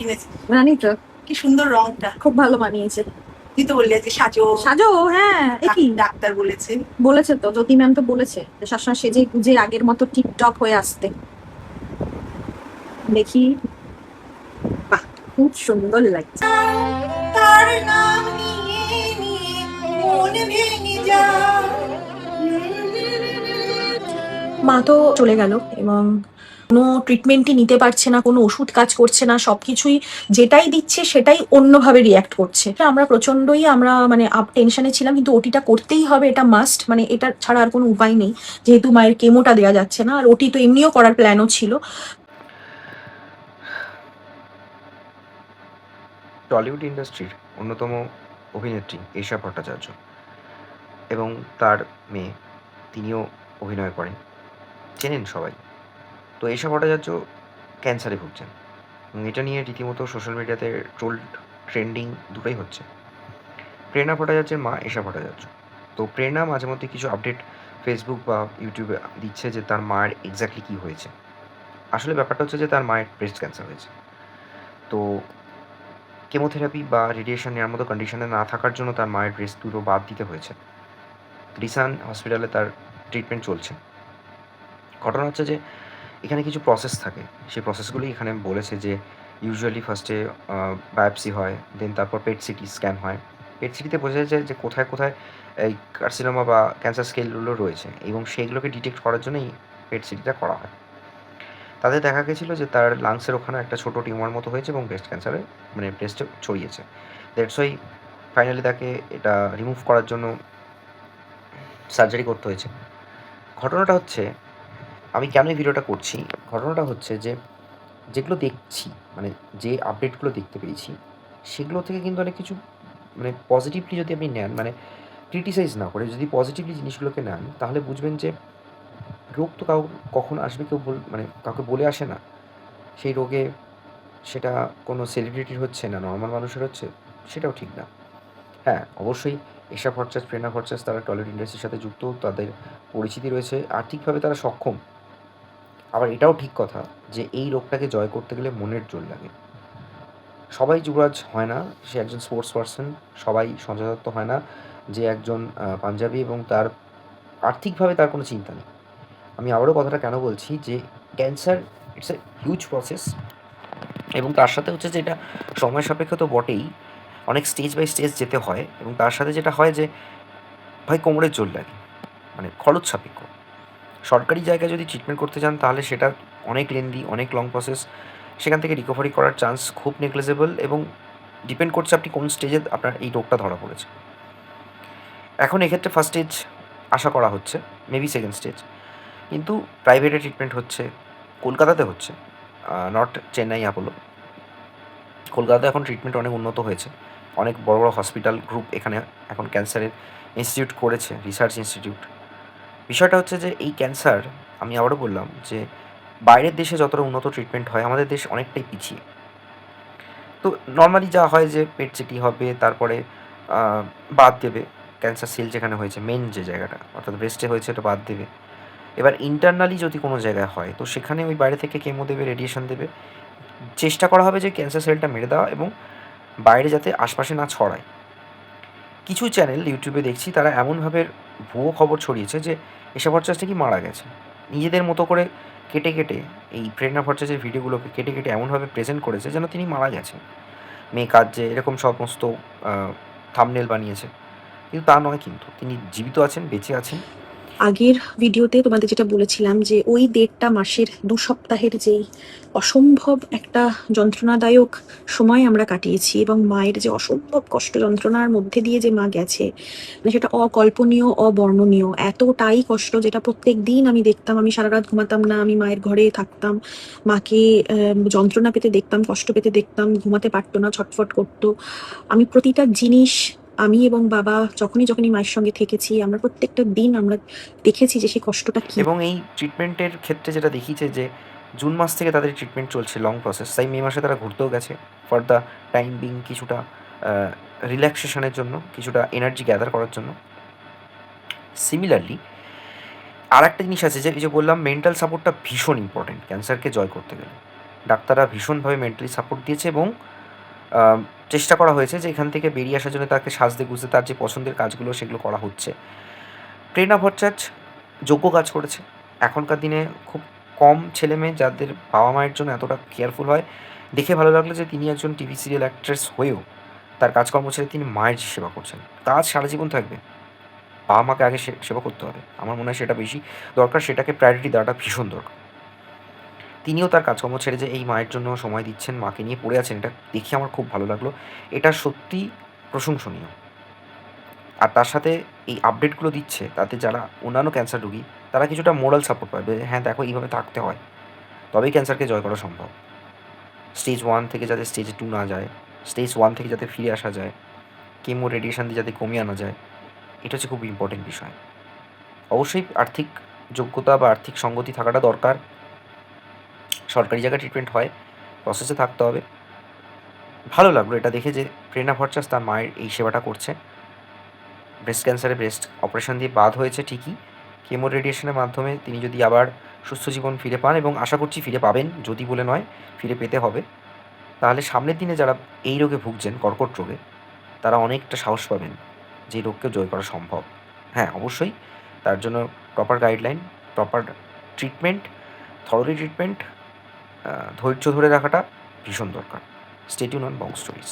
কিনেছি। জানি তো, কি সুন্দর রংটা। খুব ভালো মানিয়েছে। তুই তো বললি যে সাজো সাজো, হ্যাঁ, একই ডাক্তার বলেছে। বলেছে তো, জ্যোতি ম্যাম তো বলেছে যে সবসময় সেজে গুজে আগের মতো টিপটপ হয়ে আসতে। দেখি, বাহ, খুব সুন্দর লাগছে। তার নাম নিয়ে নিয়ে মন ভেঙে যায়। মা তো চলে গেল এবং কোনো ট্রিটমেন্টই নিতে পারছে না, কোনো ওষুধ কাজ করছে না, সবকিছুই যেটাই দিচ্ছে সেটাই অন্যভাবে রিয়াক্ট করছে। আমরা প্রচন্ডই মানে আপ টেনশনে ছিলাম, কিন্তু ওটিটা করতেই হবে, এটা মাস্ট, মানে এটা ছাড়া আর কোনো উপায় নেই, যেহেতু মায়ের কেমোটা দেওয়া যাচ্ছে না, আর ওটি তো এমনিও করার প্ল্যানও ছিল। টলিউড ইন্ডাস্ট্রির অন্যতম অভিনেত্রী এশা ভট্টাচার্য এবং তার মেয়ে, তিনিও অভিনয় করেন, চেনেন সবাই। তো এশা ভট্টাচার্য ক্যান্সারে ভুগছেন এবং এটা নিয়ে রীতিমতো সোশ্যাল মিডিয়াতে ট্রোল, ট্রেন্ডিং দুটোই হচ্ছে। প্রেরণা ভট্টাচার্যের মা এশা ভট্টাচার্য, তো প্রেরণা মাঝে মধ্যে কিছু আপডেট ফেসবুক বা ইউটিউবে দিচ্ছে যে তার মায়ের এক্স্যাক্টলি কী হয়েছে। আসলে ব্যাপারটা হচ্ছে যে তার মায়ের ব্রেস্ট ক্যান্সার হয়েছে। তো কেমোথেরাপি বা রেডিয়েশন নেওয়ার মতো কন্ডিশনে না থাকার জন্য তার মায়ের ব্রেস্ট দুটো বাদ দিতে হয়েছে। রিসান হসপিটালে তার ট্রিটমেন্ট চলছে। ঘটনা হচ্ছে যে এখানে কিছু প্রসেস থাকে, সেই প্রসেসগুলি এখানে বলেছে যে ইউজুয়ালি ফার্স্টে বায়োপসি হয়, দেন তারপর পেট সিটি স্ক্যান হয়। পেট সিটিতে বোঝা যায় যে কোথায় কোথায় এই কার্সিনোমা বা ক্যান্সার স্কেলগুলো রয়েছে এবং সেইগুলোকে ডিটেক্ট করার জন্যই পেট সিটিটা করা হয়। তাদের দেখা গেছিলো যে তার লাংসের ওখানে একটা ছোটো টিউমার মতো হয়েছে এবং ব্রেস্ট ক্যান্সারে মানে ব্রেস্টে ছড়িয়েছে। দ্যাটস ওয়াই ফাইনালি তাকে এটা রিমুভ করার জন্য সার্জারি করতে হয়েছে। ঘটনাটা হচ্ছে, আমি কেন এই ভিডিওটা করছি, ঘটনাটা হচ্ছে যে যেগুলো দেখছি, মানে যে আপডেটগুলো দেখতে পেয়েছি, সেগুলো থেকে কিন্তু অনেক কিছু মানে পজিটিভলি যদি আপনি নেন, মানে ক্রিটিসাইজ না করে যদি পজিটিভলি জিনিসগুলোকে নেন, তাহলে বুঝবেন যে রোগ তো কখন আসবে কেউ মানে কাউকে বলে আসে না। সেই রোগে সেটা কোনো সেলিব্রিটির হচ্ছে না নর্মাল মানুষের হচ্ছে, সেটাও ঠিক না। হ্যাঁ, অবশ্যই এশা ভট্টাচার্য, প্রেরণা ভট্টাচার্য তারা টলিউড ইন্ডাস্ট্রির সাথে যুক্ত, তাদের পরিচিতি রয়েছে, আর্থিকভাবে তারা সক্ষম। আবার এটাও ঠিক কথা যে এই রোগটাকে জয় করতে গেলে মনের জোর লাগে। সবাই যুবরাজ হয় না, সে একজন স্পোর্টস পারসন, সবাই সঞ্জয় দত্ত হয় না যে একজন পাঞ্জাবি এবং তার আর্থিকভাবে তার কোনো চিন্তা নেই। আমি আবারও কথাটা কেন বলছি যে cancer it's a huge process এবং তার সাথে হচ্ছে যে এটা সময় সাপেক্ষ তো বটেই, অনেক স্টেজ বাই স্টেজ যেতে হয় এবং তার সাথে যেটা হয় যে ভাই কোমরের জোর লাগে, মানে খরচ সাপেক্ষ। সরকারি জায়গায় যদি ট্রিটমেন্ট করতে যান তাহলে সেটা অনেক লেন্দি, অনেক লং প্রসেস, সেখান থেকে রিকভারি করার চান্স খুব নেগলিজেবল এবং ডিপেন্ড করছে আপনি কোন স্টেজে আপনার এই রোগটা ধরা পড়েছে। এখন এক্ষেত্রে ফার্স্ট স্টেজ আশা করা হচ্ছে, মেবি সেকেন্ড স্টেজ, কিন্তু প্রাইভেটে ট্রিটমেন্ট হচ্ছে, কলকাতাতে হচ্ছে, নট চেন্নাই অ্যাপোলো। কলকাতাতে এখন ট্রিটমেন্ট অনেক উন্নত হয়েছে, অনেক বড় বড় হসপিটাল গ্রুপ এখানে এখন ক্যান্সারের ইনস্টিটিউট করেছে, রিসার্চ ইনস্টিটিউট। বিষয়টা হচ্ছে যে এই ক্যান্সার, আমি আবারও বললাম যে বাইরের দেশে যতটা উন্নত ট্রিটমেন্ট হয়, আমাদের দেশ অনেকটাই পিছিয়ে। তো নর্মালি যা হয় যে পেট সিটি হবে, তারপরে বাদ দেবে ক্যান্সার সেল যেখানে হয়েছে, মেন যে জায়গাটা অর্থাৎ ব্রেস্টে হয়েছে এটা বাদ দেবে। এবার ইন্টারনালি যদি কোনো জায়গায় হয় তো সেখানে ওই বাইরে থেকে কেমো দেবে, রেডিয়েশন দেবে, চেষ্টা করা হবে যে ক্যান্সার সেলটা মেরে দেওয়া এবং বাইরে যাতে আশপাশে না ছড়ায়। কিছু চ্যানেল ইউটিউবে দেখছি তারা এমনভাবে ভুয়ো খবর ছড়িয়েছে যে এসব ভট্টাচার্য কি মারা গেছে, নিজেদের মতো করে কেটে কেটে এই প্রেরণা ভট্টাচার্যের ভিডিওগুলোকে কেটে কেটে এমনভাবে প্রেজেন্ট করেছে যেন তিনি মারা গেছেন, মেয়ে কাঁদছে, এরকম সমস্ত থাম্বনেল বানিয়েছে। কিন্তু তা নয়, কিন্তু তিনি জীবিত আছেন, বেঁচে আছেন। আগের ভিডিওতে তোমাদের যেটা বলেছিলাম যে ওই 1.5 মাসের 2 সপ্তাহের যেই অসম্ভব একটা যন্ত্রণাদায়ক সময় আমরা কাটিয়েছি এবং মায়ের যে অসম্ভব কষ্ট যন্ত্রণার মধ্যে দিয়ে যে মা গেছে, মানে সেটা অকল্পনীয়, অবর্ণনীয়, এতটাই কষ্ট যেটা প্রত্যেক দিন আমি দেখতাম। আমি সারা রাত ঘুমাতাম না, আমি মায়ের ঘরে থাকতাম, মাকে যন্ত্রণা পেতে দেখতাম, কষ্ট পেতে দেখতাম, ঘুমাতে পারতো না, ছটফট করতো। আমি প্রতিটা জিনিস, আমি এবং বাবা যখনই যখনই মায়ের সঙ্গে থেকেছি, আমরা প্রত্যেকটা দিন আমরা দেখেছি যে সেই কষ্টটা কি। এবং এই ট্রিটমেন্টের ক্ষেত্রে যেটা দেখিয়েছে যে জুন মাস থেকে তাদের ট্রিটমেন্ট চলছে, লং প্রসেস, তাই মে মাসে তারা ঘুরতেও গেছে ফর দ্য টাইম বিং, কিছুটা রিল্যাক্সেশনের জন্য, কিছুটা এনার্জি গ্যাদার করার জন্য। সিমিলারলি আর একটা জিনিস আছে যে এই যে বললাম মেন্টাল সাপোর্টটা ভীষণ ইম্পর্টেন্ট ক্যান্সারকে জয় করতে গেলে। ডাক্তাররা ভীষণভাবে মেন্টালি সাপোর্ট দিয়েছে এবং চেষ্টা করা হয়েছে যে এখান থেকে বেরিয়ে আসার জন্য তাকে সাজতে গুজতে তার যে পছন্দের কাজগুলো সেগুলো করা হচ্ছে। প্রেরণা ভট্টাচার্য যোগ্য কাজ করেছে। এখনকার দিনে খুব কম ছেলেমেয়ে যাদের বাবা মায়ের জন্য এতটা কেয়ারফুল হয়, দেখে ভালো লাগলো যে তিনি একজন টিভি সিরিয়াল অ্যাক্ট্রেস হয়েও তার কাজকর্ম ছেড়ে তিনি মায়ের যে সেবা করছেন। কাজ সারা জীবন থাকবে, বাবা মাকে আগে সেবা করতে হবে। আমার মনে হয় সেটা বেশি দরকার, সেটাকে প্রায়োরিটি দেওয়াটা ভীষণ দরকার। তিনিও তার কাজকর্ম ছেড়ে যে এই মায়ের জন্য সময় দিচ্ছেন, মাকে নিয়ে পড়ে আছেন, এটা দেখে আমার খুব ভালো লাগলো। এটা সত্যিই প্রশংসনীয়। আর তার সাথে এই আপডেটগুলো দিচ্ছে, তাতে যারা অন্যান্য ক্যান্সার রোগী তারা কিছুটা মোরাল সাপোর্ট পাবে। হ্যাঁ, দেখো এইভাবে থাকতে হয়, তবেই ক্যান্সারকে জয় করা সম্ভব। স্টেজ 1 থেকে যাতে স্টেজ 2 না যায়, স্টেজ 1 থেকে যাতে ফিরে আসা যায়, কেমো রেডিয়েশন দিয়ে যাতে কমিয়ে আনা যায়, এটা হচ্ছে খুব ইম্পর্টেন্ট বিষয়। অবশ্যই আর্থিক যোগ্যতা বা আর্থিক সঙ্গতি থাকাটা দরকার। সরকারি জায়গায় ট্রিটমেন্ট হয়, প্রসেসে থাকতে হবে। ভালো লাগলো এটা দেখে যে প্রেরণা ভট্টাচার্য তার মায়ের এই সেবাটা করছে। ব্রেস্ট ক্যান্সারে ব্রেস্ট অপারেশন দিয়ে বাদ হয়েছে ঠিকই, কেমো রেডিয়েশনের মাধ্যমে তিনি যদি আবার সুস্থ জীবন ফিরে পান, এবং আশা করছি ফিরে পাবেন, যদি বলে নয়, ফিরে পেতে হবে, তাহলে সামনের দিনে যারা এই রোগে ভুগছেন, কর্কট রোগে, তারা অনেকটা সাহস পাবেন যে এই রোগকেও জয় করা সম্ভব। হ্যাঁ, অবশ্যই তার জন্য proper guideline, proper treatment, thoroughly treatment, ধৈর্য ধরে রাখাটা ভীষণ দরকার। Stay tune on Bong stories.